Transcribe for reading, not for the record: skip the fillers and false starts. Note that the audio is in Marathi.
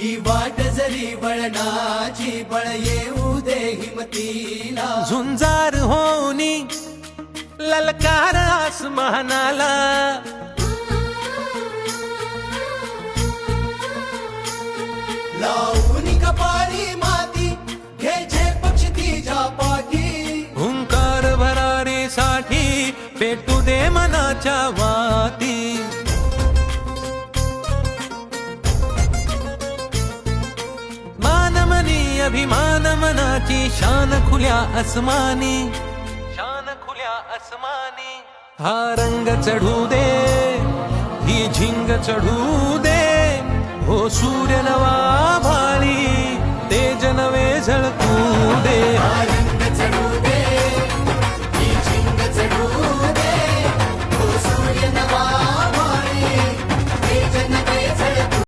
ही वाट जरी वळणाची बळ येऊ दे हिमतीला झुंजार होनी ललकार आसमानाला लावून कपाळी माती घ्यायचे पक्ष तिच्या पाठी हुंकार भरारीसाठी पेटू दे मनाच्या वाती मानमनी अभिमान मनाची शान खुल्या आसमानी शान खुल्या आसमानी हा रंग चढू दे ही झिंग चढू दे हो सूर्य नवा